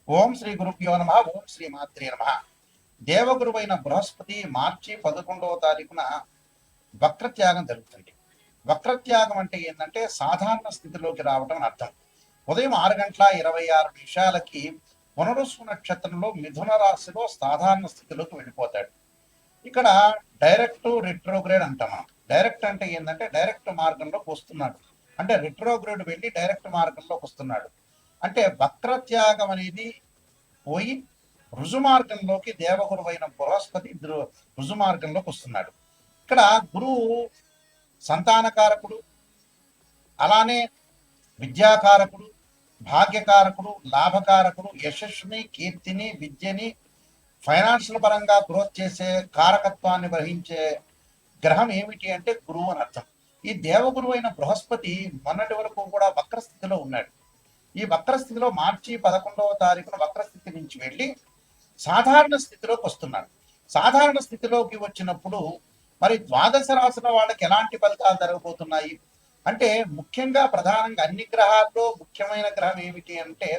ఓం శ్రీ గురుభ్యో నమ. ఓం శ్రీ మాత్రే నమ. దేవగురువైన బృహస్పతి మార్చి 11వ తారీఖున వక్రత్యాగం జరుగుతుంది. వక్రత్యాగం అంటే ఏంటంటే సాధారణ స్థితిలోకి రావడం అని అర్థం. ఉదయం 6:26 పునరుసు నక్షత్రంలో మిథున రాశిలో సాధారణ స్థితిలోకి వెళ్ళిపోతాడు. ఇక్కడ డైరెక్ట్ రెట్రోగ్రేడ్ అంటాం మనం. డైరెక్ట్ అంటే ఏంటంటే డైరెక్ట్ మార్గంలోకి వస్తున్నాడు, అంటే రెట్రోగ్రేడ్ వెళ్ళి డైరెక్ట్ మార్గంలోకి వస్తున్నాడు. అంటే వక్రత్యాగం అనేది పోయి రుజుమార్గంలోకి దేవగురువైన బృహస్పతి రుజుమార్గంలోకి వస్తున్నాడు. ఇక్కడ గురువు సంతానకారకుడు, అలానే విద్యాకారకుడు, భాగ్యకారకుడు, లాభకారకుడు, యశస్సుని, కీర్తిని, విద్యని, ఫైనాన్షియల్ పరంగా గ్రోత్ చేసే కారకత్వాన్ని వహించే గ్రహం ఏమిటి అంటే గురువు అని అర్థం. ఈ దేవగురువు అయిన బృహస్పతి మొన్నటి వరకు కూడా వక్రస్థితిలో ఉన్నాడు. ఈ వక్రస్థితిలో మార్చి 11వ తారీఖున వక్రస్థితి నుంచి వెళ్ళి సాధారణ స్థితిలోకి వస్తున్నాడు. సాధారణ స్థితిలోకి వచ్చినప్పుడు మరి ద్వాదశ రాశుల వాళ్ళకి ఎలాంటి ఫలితాలు జరగబోతున్నాయి అంటే, ముఖ్యంగా ప్రధానంగా అన్ని గ్రహాల్లో ముఖ్యమైన గ్రహం ఏమిటి అంటే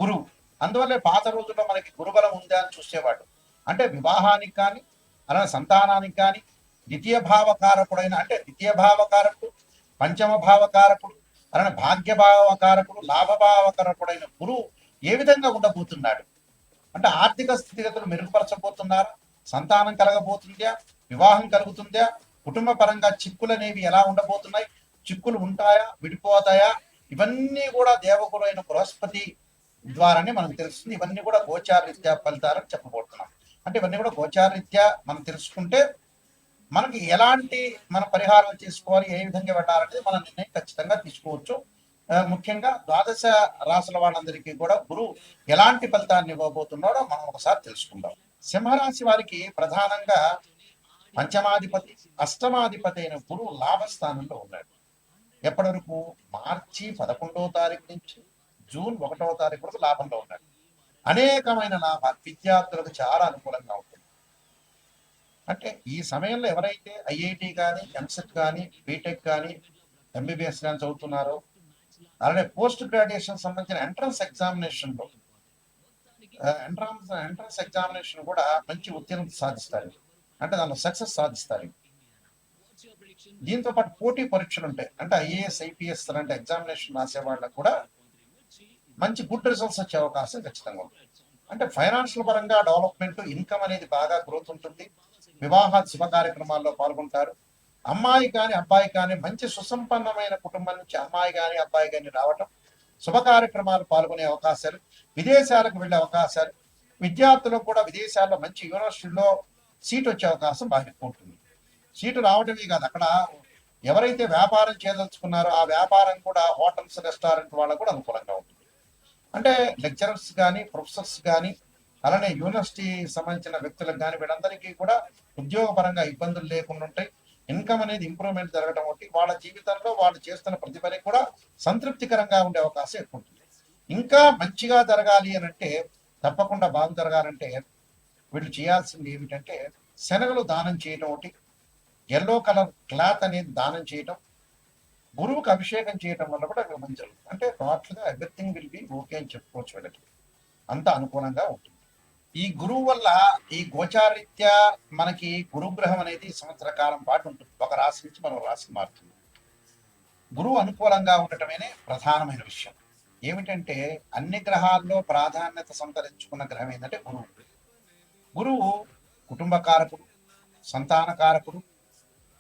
గురువు. అందువల్లే పాత రోజుల్లో మనకి గురుబలం ఉందా అని చూసేవాడు. అంటే వివాహానికి కానీ, అలానే సంతానానికి కానీ, ద్వితీయ భావకారకుడైన అంటే ద్వితీయ భావకారకుడు, పంచమ భావకారకుడు, అలానే భాగ్యభావకారకుడు, లాభభావకారకుడైన గురువు ఏ విధంగా ఉండబోతున్నాడు అంటే, ఆర్థిక స్థితిగతులు మెరుగుపరచబోతున్నారా, సంతానం కలగబోతుందా, వివాహం కలుగుతుందా, కుటుంబ పరంగా చిక్కులు అనేవి ఎలా ఉండబోతున్నాయి, చిక్కులు ఉంటాయా, విడిపోతాయా, ఇవన్నీ కూడా దేవగురు అయిన బృహస్పతి ద్వారానే మనకు తెలుస్తుంది. ఇవన్నీ కూడా గోచారరీత్యా ఫలితాలని చెప్పబోతున్నాం. అంటే ఇవన్నీ కూడా గోచారరీత్యా మనం తెలుసుకుంటే మనకి ఎలాంటి మన పరిహారాలు చేసుకోవాలి, ఏ విధంగా వెళ్ళాలనేది మన నిర్ణయం ఖచ్చితంగా తీసుకోవచ్చు. ముఖ్యంగా ద్వాదశ రాశుల వాళ్ళందరికీ కూడా గురువు ఎలాంటి ఫలితాన్ని ఇవ్వబోతున్నాడో మనం ఒకసారి తెలుసుకుందాం. సింహరాశి వారికి ప్రధానంగా పంచమాధిపతి, అష్టమాధిపతి అయిన గురువు లాభస్థానంలో ఉన్నాడు. ఎప్పటి వరకు? మార్చి 11వ తారీఖు నుంచి జూన్ 1వ తారీఖు వరకు లాభంలో ఉన్నాడు. అనేకమైన లాభాలు విద్యార్థులకు చాలా అనుకూలంగా ఉంటుంది. అంటే ఈ సమయంలో ఎవరైతే ఐఐటి కానీ, ఎంసెట్ కానీ, బీటెక్ కానీ, ఎంబీబీఎస్ కానీ చదువుతున్నారో, అలానే పోస్ట్ గ్రాడ్యుయేషన్ సంబంధించిన ఎంట్రన్స్ ఎగ్జామినేషన్లో ఎంట్రన్స్ ఎగ్జామినేషన్ కూడా మంచి ఉత్తీర్ణత సాధిస్తారు, అంటే దానిలో సక్సెస్ సాధిస్తారు. దీంతో పాటు పోటీ పరీక్షలు ఉంటాయి, అంటే ఐఏఎస్, ఐపీఎస్ లాంటి ఎగ్జామినేషన్ రాసే వాళ్ళకు కూడా మంచి గుడ్ రిజల్ట్స్ వచ్చే అవకాశం ఖచ్చితంగా ఉంటుంది. అంటే ఫైనాన్షియల్ పరంగా డెవలప్మెంట్, ఇన్కమ్ అనేది బాగా గ్రోత్ ఉంటుంది. వివాహ శుభ కార్యక్రమాల్లో పాల్గొంటారు. అమ్మాయి కానీ అబ్బాయి కానీ మంచి సుసంపన్నమైన కుటుంబం నుంచి అమ్మాయి కానీ అబ్బాయి కానీ రావటం, శుభ కార్యక్రమాలు పాల్గొనే అవకాశాలు, విదేశాలకు వెళ్ళే అవకాశాలు, విద్యార్థులకు కూడా విదేశాల్లో మంచి యూనివర్సిటీలో సీట్ వచ్చే అవకాశం బాగా ఎక్కువ ఉంటుంది. సీటు రావడమే కాదు, అక్కడ ఎవరైతే వ్యాపారం చేయదలుచుకున్నారో ఆ వ్యాపారం కూడా హోటల్స్, రెస్టారెంట్ వాళ్ళకు కూడా అనుకూలంగా ఉంటుంది. అంటే లెక్చరర్స్ కానీ, ప్రొఫెసర్స్ కానీ, అలానే యూనివర్సిటీ సంబంధించిన వ్యక్తులకు కానీ వీళ్ళందరికీ కూడా ఉద్యోగపరంగా ఇబ్బందులు లేకుండా ఉంటాయి. ఇన్కమ్ అనేది ఇంప్రూవ్మెంట్ జరగడం ఒకటి, వాళ్ళ జీవితంలో వాళ్ళు చేస్తున్న ప్రతి పని కూడా సంతృప్తికరంగా ఉండే అవకాశం ఎక్కువ ఉంటుంది. ఇంకా మంచిగా జరగాలి అని అంటే, తప్పకుండా బాగా జరగాలంటే వీళ్ళు చేయాల్సింది ఏమిటంటే శనగలు దానం చేయటం ఒకటి, ఎల్లో కలర్ క్లాత్ అనేది దానం చేయటం, గురువుకు అభిషేకం చేయటం వల్ల కూడా మంచి జరుగుతుంది. అంటే టోటల్గా ఎవ్రీథింగ్ విల్ బి ఓకే అని చెప్పుకోవచ్చు. వీళ్ళకి అంత అనుకూలంగా ఉంటుంది. ఈ గురువు వల్ల ఈ గోచారీత్యా మనకి గురుగ్రహం అనేది సంవత్సర కాలం పాటు ఉంటుంది. ఒక రాశి నుంచి మరో రాశి మారుతుంది. గురువు అనుకూలంగా ఉండటమేనే ప్రధానమైన విషయం. ఏమిటంటే అన్ని గ్రహాల్లో ప్రాధాన్యత సంతరించుకున్న గ్రహం ఏంటంటే గురువు. గురువు కుటుంబకారకుడు, సంతానకారకుడు,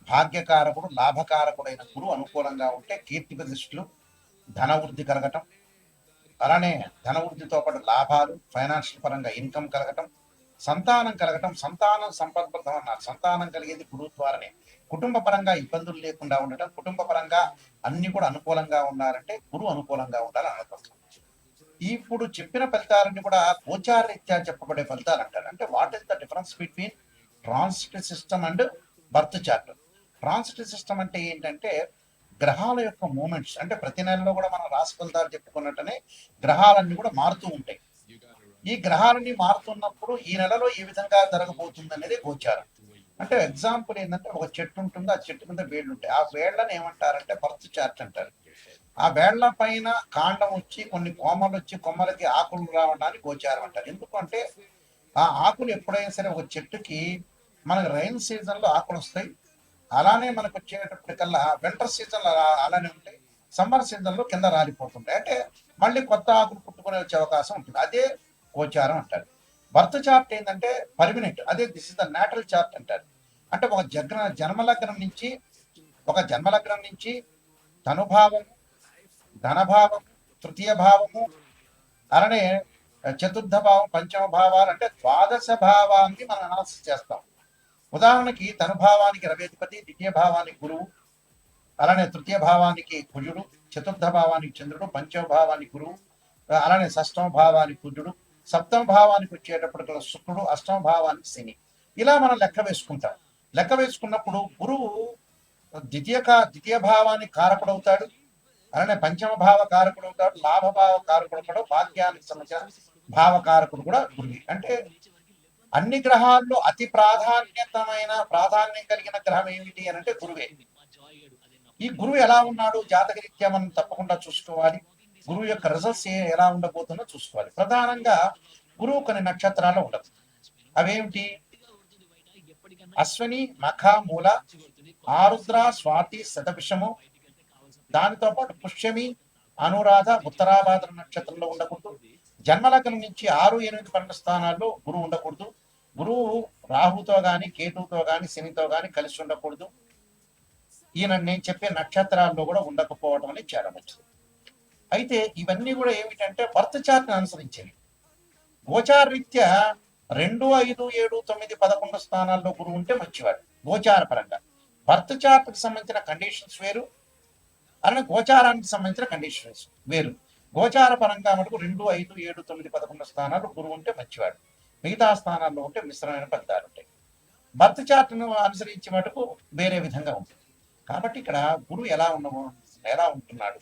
భాగ్యకారకుడు, లాభకారకుడైన గురువు అనుకూలంగా ఉంటే కీర్తి ప్రతిష్టలు, ధనవృద్ధి కలగటం, అలానే ధనవృద్ధితో పాటు లాభాలు, ఫైనాన్షియల్ పరంగా ఇన్కమ్ కలగటం, సంతానం కలగటం. సంతానం సంపర్కం అన్నారు, సంతానం కలిగేది గురువు ద్వారానే. కుటుంబ పరంగా ఇబ్బందులు లేకుండా ఉండటం, కుటుంబ పరంగా అన్ని కూడా అనుకూలంగా ఉన్నారంటే గురువు అనుకూలంగా ఉండాలని అనుకుంటున్నాం. ఇప్పుడు చెప్పిన ఫలితాలన్నీ కూడా గోచారరీత్యా చెప్పబడే ఫలితాలు అంటారు. అంటే what is the difference between transit system and birth chart? Transit system అంటే ఏంటంటే గ్రహాల యొక్క మూమెంట్స్, అంటే ప్రతి నెలలో కూడా మనం రాశి ఫలితాలు చెప్పుకున్నట్టనే గ్రహాలన్నీ కూడా మారుతూ ఉంటాయి. ఈ గ్రహాలన్నీ మారుతున్నప్పుడు ఈ నెలలో ఈ విధంగా జరగబోతుంది అనేది గోచారం. అంటే ఎగ్జాంపుల్ ఏంటంటే ఒక చెట్టు ఉంటుంది, ఆ చెట్టు మీద వేళ్ళు ఉంటాయి, ఆ వేళ్ళని ఏమంటారంటే బర్త్ చార్ట్ అంటారు. ఆ వేళ్ల పైన కాండం వచ్చి కొన్ని కొమ్మలు వచ్చి కొమ్మలకి ఆకులు రావడానికి గోచారం అంటారు. ఎందుకంటే ఆ ఆకులు ఎప్పుడైనా సరే ఒక చెట్టుకి మనకు రైన్ సీజన్లో ఆకులు వస్తాయి, అలానే మనకు వచ్చేటప్పటికల్లా వింటర్ సీజన్లో అలానే ఉంటాయి, సమ్మర్ సీజన్లో కింద రాలిపోతుంటాయి. అంటే మళ్ళీ కొత్త ఆకులు పుట్టుకునే వచ్చే అవకాశం ఉంటుంది. అదే గోచారం అంటారు. బర్త్ చార్ట్ ఏంటంటే పర్మినెంట్, అదే this is the natal chart అంటారు. అంటే ఒక జన్మలగ్నం నుంచి ధనుభావము, ధనభావము, తృతీయ భావము, అలానే చతుర్థ భావం, పంచమ భావాలు అంటే ద్వాదశ భావాన్ని మనం అనాలిసిస్ చేస్తాం. ఉదాహరణకి ధనుభావానికి రవేధిపతి, ద్వితీయ భావానికి గురువు, అలానే తృతీయ భావానికి కుజుడు, చతుర్థ భావానికి చంద్రుడు, పంచమ భావానికి గురువు, అలానే షష్టమ భావానికి కుజుడు, సప్తమ భావానికి వచ్చేటప్పటికి శుక్రుడు, అష్టమ భావానికి శని. ఇలా మనం లెక్క వేసుకుంటాం. లెక్క వేసుకున్నప్పుడు గురువు ద్వితీయ భావానికి కారకుడవుతాడు, అలానే పంచమ భావ కారకుడు అవుతాడు, లాభభావ కారకుడు కూడా, భాగ్యానికి సంబంధించిన భావకారకుడు కూడా గురువు. అంటే అన్ని గ్రహాల్లో అతి ప్రాధాన్యం కలిగిన గ్రహం ఏమిటి అని అంటే గురువే. ఈ గురువు ఎలా ఉన్నాడు జాతకరీత్యా మనం తప్పకుండా చూసుకోవాలి. గురువు యొక్క రిజల్ట్స్ ఎలా ఉండబోతుందో చూసుకోవాలి. ప్రధానంగా గురువు కొన్ని నక్షత్రాల్లో ఉండదు. అవేమిటి? అశ్విని, మఖ, మూల, ఆరుద్ర, స్వాతి, శతభిషము, దానితో పాటు పుష్యమి, అనురాధ, ఉత్తరాభాద్ర నక్షత్రంలో ఉండకూడదు. జన్మలగ్నం నుంచి 6, 8, 12 స్థానాల్లో గురువు ఉండకూడదు. గురువు రాహుతో గాని, కేతువుతో గాని, శనితో గాని కలిసి ఉండకూడదు. నేను చెప్పే నక్షత్రాల్లో కూడా ఉండకపోవడం అనేది చాలా మంచిది. అయితే ఇవన్నీ కూడా ఏమిటంటే బర్త్ చార్ట్ని అనుసరించేవి. గోచార రీత్యా 2, 5, 7, 9, 11 స్థానాల్లో గురువు ఉంటే మంచివాడు గోచార పరంగా. బర్త్ చార్ట్కి సంబంధించిన కండిషన్స్ వేరు, అలానే గోచారానికి సంబంధించిన కండిషన్స్ వేరు. గోచార పరంగా మటుకు 2, 5, 7, 9, 11 స్థానాలు గురువు ఉంటే మంచివాడు. మిగతా స్థానాల్లో ఉంటే మిశ్రమైన ఫలితాలు ఉంటాయి. బర్త్ చార్ట్ను అనుసరించి మటుకు వేరే విధంగా ఉంటుంది. కాబట్టి ఇక్కడ గురువు ఎలా ఉంటున్నాడు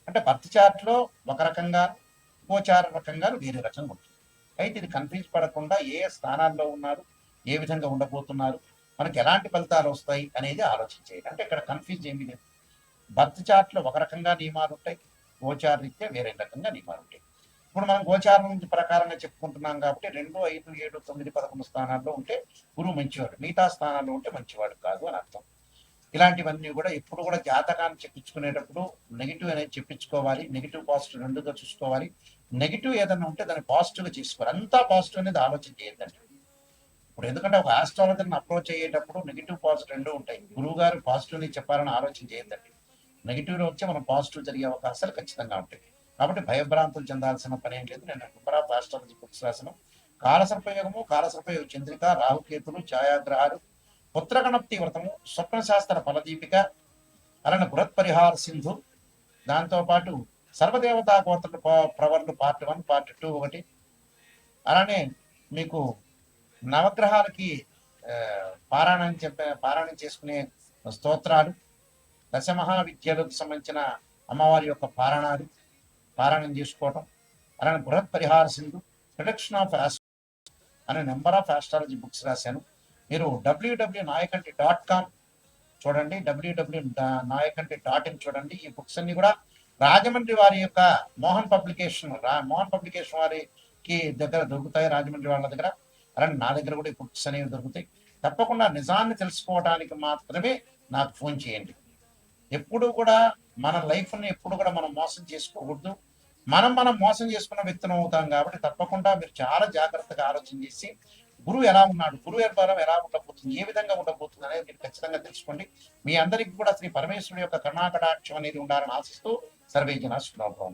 అంటే బర్త్ చార్ట్లో ఒక రకంగా, గోచార రకంగా వేరే రకంగా ఉంటుంది. అయితే ఇది కన్ఫ్యూజ్ పడకుండా ఏ స్థానాల్లో ఉన్నారు, ఏ విధంగా ఉండబోతున్నారు, మనకి ఎలాంటి ఫలితాలు వస్తాయి అనేది ఆలోచించేది. అంటే ఇక్కడ కన్ఫ్యూజ్ ఏమీ లేదు. బర్త్ చార్ట్లో ఒక రకంగా నియమాలు ఉంటాయి, గోచార రీత్యా వేరే రకంగా నియమాలు ఉంటాయి. ఇప్పుడు మనం గోచారం నుంచి ప్రకారంగా చెప్పుకుంటున్నాం కాబట్టి 2, 5, 7, 9, 11 స్థానాల్లో ఉంటే గురువు మంచివాడు, మిగతా స్థానాల్లో ఉంటే మంచివాడు కాదు అని అర్థం. ఇలాంటివన్నీ కూడా ఎప్పుడు కూడా జాతకాన్ని చెప్పించుకునేటప్పుడు నెగిటివ్ అనేది చెప్పించుకోవాలి. నెగిటివ్ పాజిటివ్ రెండుగా చూసుకోవాలి. నెగిటివ్ ఏదైనా ఉంటే దాన్ని పాజిటివ్గా చేసుకోవాలి. అంతా పాజిటివ్ అనేది ఆలోచన చేయొద్దండి. ఇప్పుడు ఎందుకంటే ఒక ఆస్ట్రాలజర్ని అప్రోచ్ అయ్యేటప్పుడు నెగిటివ్ పాజిటివ్ రెండు ఉంటాయి. గురువు గారు పాజిటివ్ని చెప్పాలని ఆలోచన చేయొద్దండి. నెగిటివ్లో వచ్చి మనం పాజిటివ్ జరిగే అవకాశాలు ఖచ్చితంగా ఉంటాయి. కాబట్టి భయభ్రాంతులు చెందాల్సిన పని ఏం లేదు. నేను నెంబర్ ఆఫ్ ఆస్ట్రాలజీ బుక్స్ రాసిన కాలసర్పయోగము, కాలసర్పయోగ చంద్రిక, రాహుకేతులు, ఛాయాగ్రహాలు, పుత్రగణప్తి వ్రతము, స్వప్నశాస్త్ర ఫలదీపిక, అలానే బృహత్పరిహార సింధు, దాంతోపాటు సర్వదేవతా గోత్ర ప్రవర్లు పార్ట్ 1, పార్ట్ 2 ఒకటి, అలానే మీకు నవగ్రహాలకి పారాయణం చేసుకునే స్తోత్రాలు, దశమహావిద్యలకు సంబంధించిన అమ్మవారి యొక్క పారాయణం చేసుకోవటం, అలానే బృహత్ పరిహార సింధు, ప్రొడక్షన్ ఆఫ్ అనే నెంబర్ ఆఫ్ ఆస్ట్రాలజీ బుక్స్ రాశాను. మీరు www.nayakanti.com చూడండి, www.nayakanti.in చూడండి. ఈ బుక్స్ అన్ని కూడా రాజమండ్రి వారి యొక్క మోహన్ పబ్లికేషన్ వారికి దగ్గర దొరుకుతాయి, రాజమండ్రి వాళ్ళ దగ్గర. అలానే నా దగ్గర కూడా ఈ బుక్స్ అనేవి దొరుకుతాయి. తప్పకుండా నిజాన్ని తెలుసుకోవడానికి మాత్రమే నాకు ఫోన్ చేయండి. ఎప్పుడు కూడా మన లైఫ్ని ఎప్పుడు కూడా మనం మోసం చేసుకోకూడదు. మనం మోసం చేసుకున్న వ్యక్తులు అవుతాం. కాబట్టి తప్పకుండా మీరు చాలా జాగ్రత్తగా ఆలోచన చేసి గురువు ఎలా ఉన్నాడు, గురువు ద్వారా ఎలా ఉండబోతుంది, ఏ విధంగా ఉండబోతుంది అనేది మీరు ఖచ్చితంగా తెలుసుకోండి. మీ అందరికీ కూడా శ్రీ పరమేశ్వరుడు యొక్క కరుణాకటాక్షం అనేది ఉండాలని ఆశిస్తూ సర్వేజన శుభం.